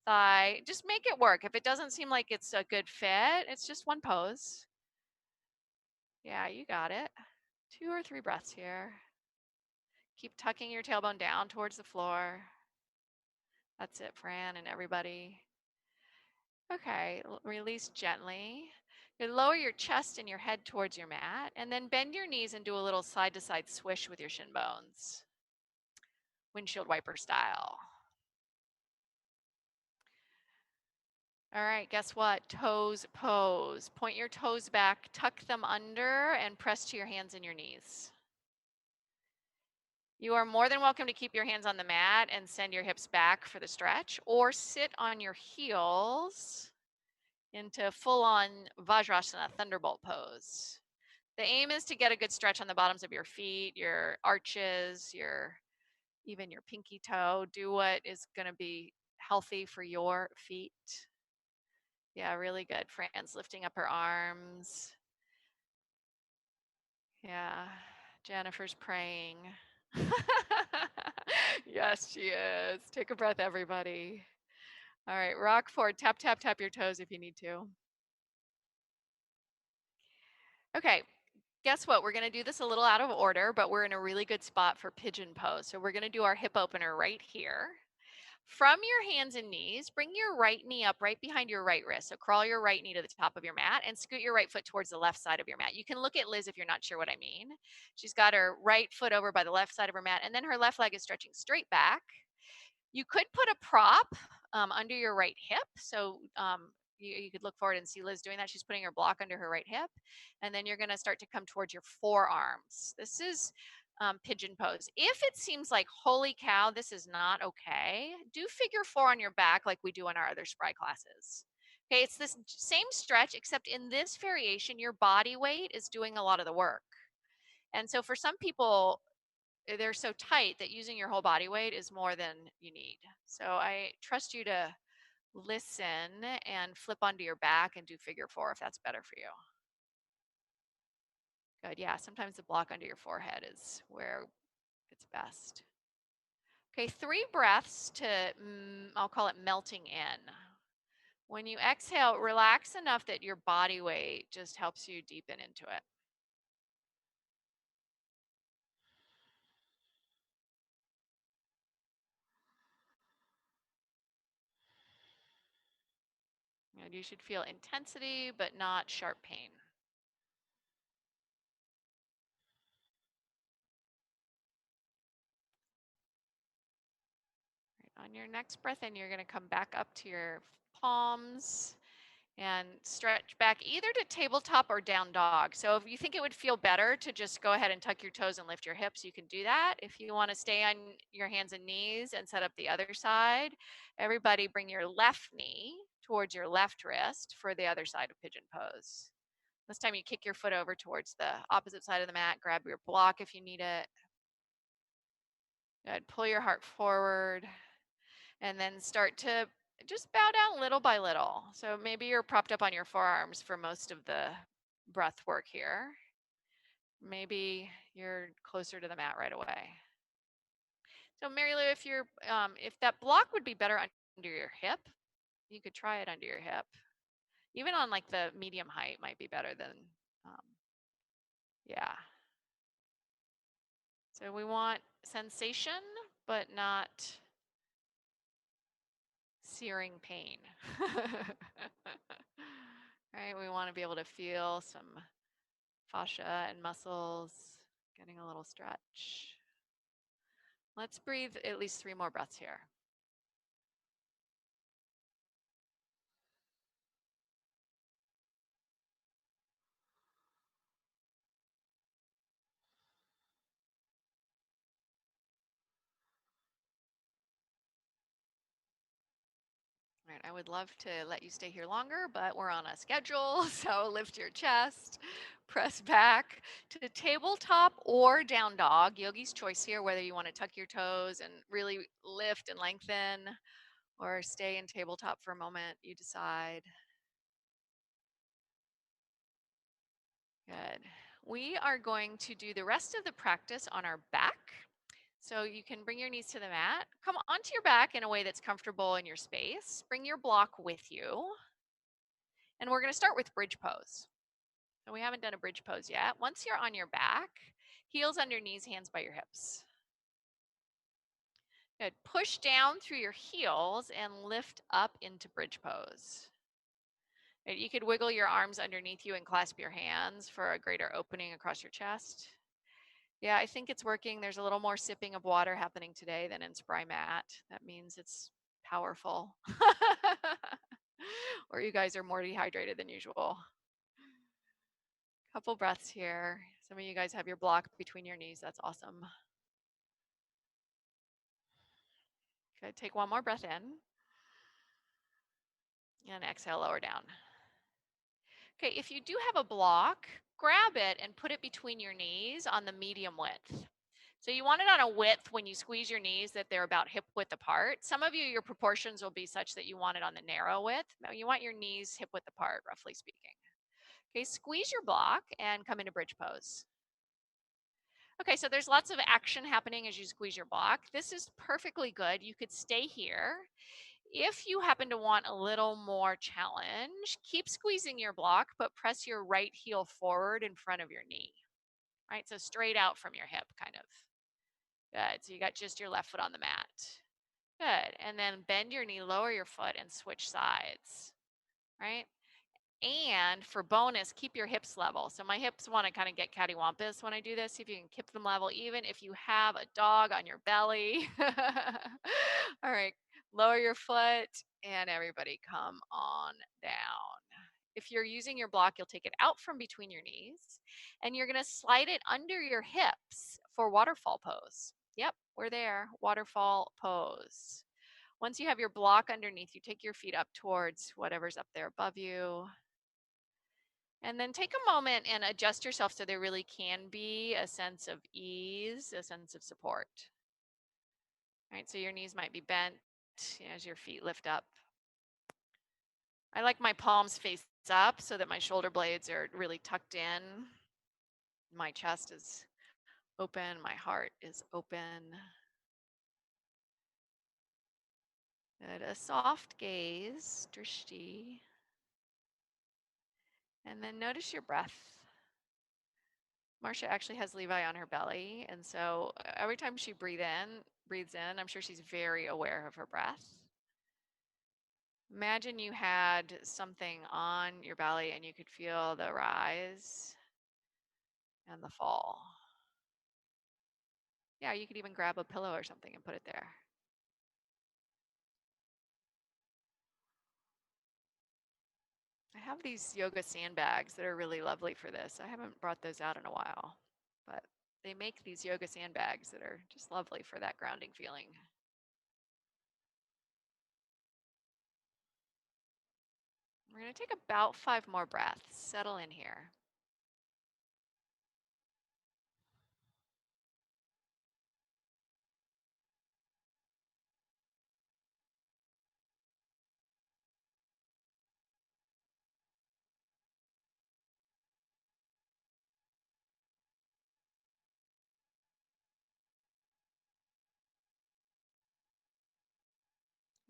thigh. Just make it work. If it doesn't seem like it's a good fit, it's just one pose. Yeah, you got it. 2 or 3 breaths here. Keep tucking your tailbone down towards the floor. That's it, Fran and everybody. Okay, release gently. You lower your chest and your head towards your mat, and then bend your knees and do a little side-to-side swish with your shin bones. Windshield wiper style. All right, guess what? Toes pose. Point your toes back, tuck them under, and press to your hands and your knees. You are more than welcome to keep your hands on the mat and send your hips back for the stretch, or sit on your heels into full-on Vajrasana thunderbolt pose. The aim is to get a good stretch on the bottoms of your feet, your arches, even your pinky toe. Do what is going to be healthy for your feet. Yeah, really good. Fran's lifting up her arms. Yeah, Jennifer's praying. Yes, she is. Take a breath, everybody. All right, rock forward. Tap, tap, tap your toes if you need to. Okay, guess what? We're going to do this a little out of order, but we're in a really good spot for pigeon pose. So we're going to do our hip opener right here. From your hands and knees, bring your right knee up right behind your right wrist. So crawl your right knee to the top of your mat and scoot your right foot towards the left side of your mat. You can look at Liz if you're not sure what I mean. She's got her right foot over by the left side of her mat, and then her left leg is stretching straight back. You could put a prop under your right hip. So you could look forward and see Liz doing that. She's putting her block under her right hip. And then you're going to start to come towards your forearms. This is pigeon pose. If it seems like, holy cow, this is not okay, do figure 4 on your back like we do in our other Spry classes. Okay, it's this same stretch, except in this variation, your body weight is doing a lot of the work. And so for some people, they're so tight that using your whole body weight is more than you need. So I trust you to listen and flip onto your back and do figure 4 if that's better for you. Good. Yeah, sometimes the block under your forehead is where it's best. Okay, 3 breaths to, I'll call it melting in. When you exhale, relax enough that your body weight just helps you deepen into it. And you should feel intensity, but not sharp pain. Right, on your next breath in, you're going to come back up to your palms and stretch back either to tabletop or down dog. So if you think it would feel better to just go ahead and tuck your toes and lift your hips, you can do that. If you want to stay on your hands and knees and set up the other side, everybody bring your left knee towards your left wrist for the other side of pigeon pose. This time you kick your foot over towards the opposite side of the mat, grab your block if you need it. Good. Pull your heart forward and then start to just bow down little by little. So maybe you're propped up on your forearms for most of the breath work here. Maybe you're closer to the mat right away. So Mary Lou, if that block would be better under your hip, you could try it under your hip. Even on like the medium height might be better than, yeah. So we want sensation, but not searing pain. Right, we want to be able to feel some fascia and muscles getting a little stretch. Let's breathe at least 3 more breaths here. All right, I would love to let you stay here longer, but we're on a schedule, so lift your chest, press back to tabletop or down dog. Yogi's choice here, whether you want to tuck your toes and really lift and lengthen or stay in tabletop for a moment, you decide. Good. We are going to do the rest of the practice on our back. So you can bring your knees to the mat, come onto your back in a way that's comfortable in your space. Bring your block with you. And we're going to start with bridge pose. So we haven't done a bridge pose yet. Once you're on your back, heels under knees, hands by your hips. Good. Push down through your heels and lift up into bridge pose. Good. You could wiggle your arms underneath you and clasp your hands for a greater opening across your chest. Yeah, I think it's working. There's a little more sipping of water happening today than in Spry Mat. That means it's powerful. Or you guys are more dehydrated than usual. Couple breaths here. Some of you guys have your block between your knees. That's awesome. Good. Take one more breath in. And exhale, lower down. Okay, if you do have a block, grab it and put it between your knees on the medium width. So you want it on a width when you squeeze your knees that they're about hip width apart. Some of you, your proportions will be such that you want it on the narrow width. No, you want your knees hip width apart, roughly speaking. Okay, squeeze your block and come into bridge pose. Okay, so there's lots of action happening as you squeeze your block. This is perfectly good. You could stay here. If you happen to want a little more challenge, keep squeezing your block, but press your right heel forward in front of your knee. Right, so straight out from your hip, kind of. Good, so you got just your left foot on the mat. Good, and then bend your knee, lower your foot, and switch sides. Right? And for bonus, keep your hips level. So my hips want to kind of get cattywampus when I do this. See if you can keep them level, even if you have a dog on your belly. All right, lower your foot and everybody come on down. If you're using your block, you'll take it out from between your knees and you're going to slide it under your hips for waterfall pose. Yep, we're there, waterfall pose. Once you have your block underneath, you take your feet up towards whatever's up there above you. And then take a moment and adjust yourself so there really can be a sense of ease, a sense of support. All right, so your knees might be bent as your feet lift up. I like my palms face up so that my shoulder blades are really tucked in. My chest is open, my heart is open. Good, a soft gaze, drishti. And then notice your breath. Marcia actually has Levi on her belly, and so every time she breathes in, I'm sure she's very aware of her breath. Imagine you had something on your belly and you could feel the rise and the fall. Yeah, you could even grab a pillow or something and put it there. I have these yoga sandbags that are really lovely for this. I haven't brought those out in a while, but they make these yoga sandbags that are just lovely for that grounding feeling. We're going to take about 5 more breaths. Settle in here.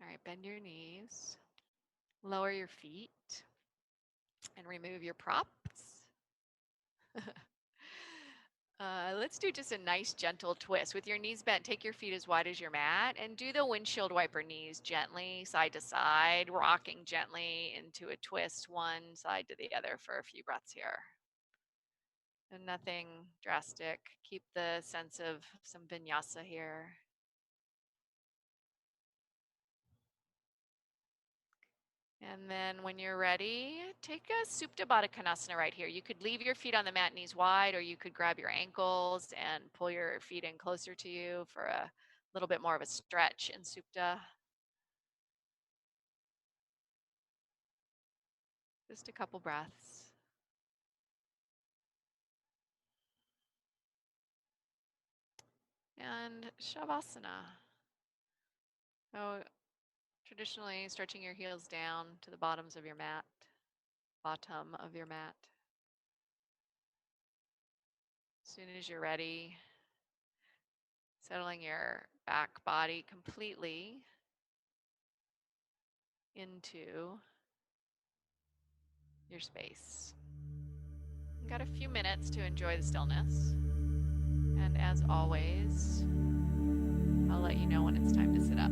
All right, bend your knees, lower your feet, and remove your props. Let's do just a nice gentle twist. With your knees bent, take your feet as wide as your mat and do the windshield wiper knees gently, side to side, rocking gently into a twist, one side to the other for a few breaths here. And nothing drastic. Keep the sense of some vinyasa here. And then when you're ready, take a Supta Baddha Konasana right here. You could leave your feet on the mat, knees wide, or you could grab your ankles and pull your feet in closer to you for a little bit more of a stretch in Supta. Just a couple breaths. And Shavasana. So traditionally stretching your heels down to the bottom of your mat. As soon as you're ready, settling your back body completely into your space. You've got a few minutes to enjoy the stillness. And as always, I'll let you know when it's time to sit up.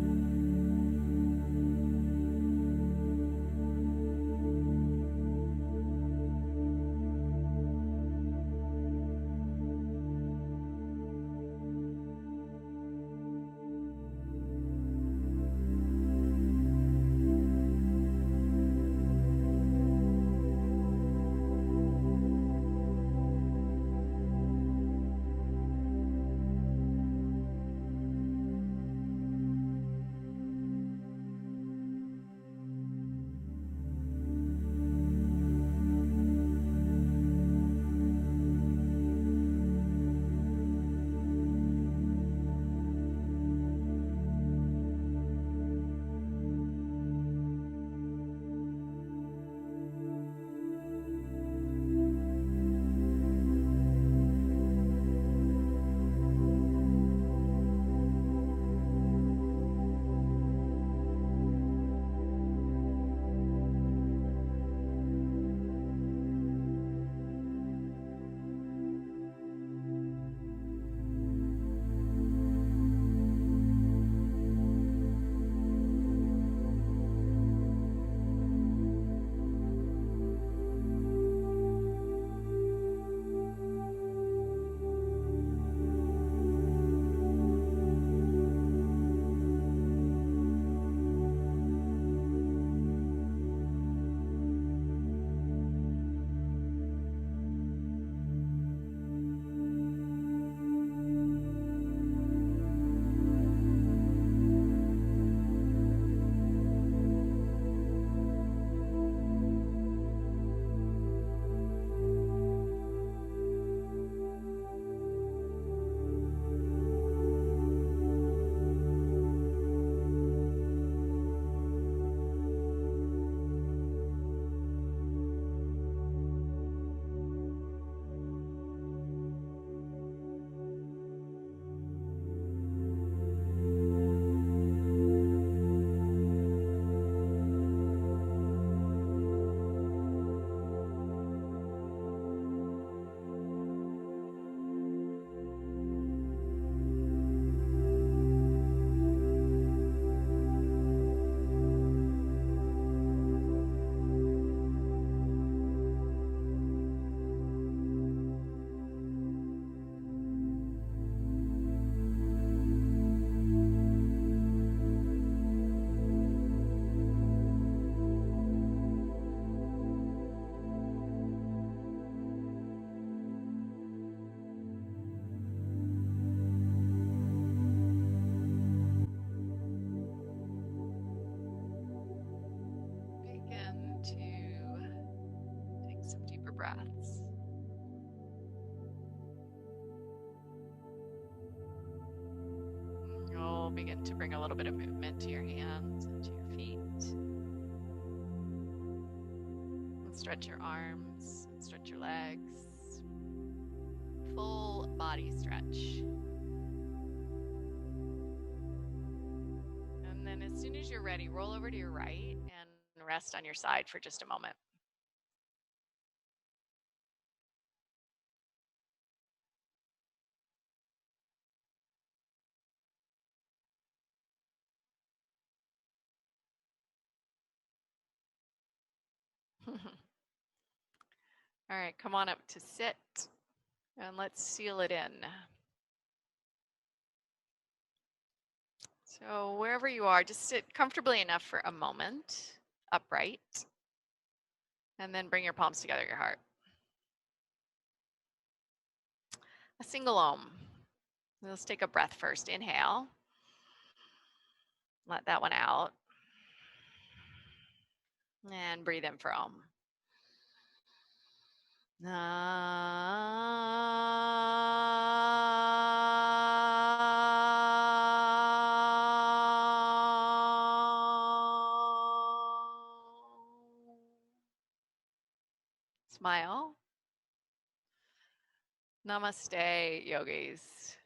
breaths. You'll begin to bring a little bit of movement to your hands and to your feet. And stretch your arms, and stretch your legs. Full body stretch. And then as soon as you're ready, roll over to your right and rest on your side for just a moment. All right, come on up to sit and let's seal it in. So wherever you are, just sit comfortably enough for a moment, upright, and then bring your palms together at your heart. A single Om. Let's take a breath first. Inhale. Let that one out. And breathe in for Om. Smile. Namaste, yogis.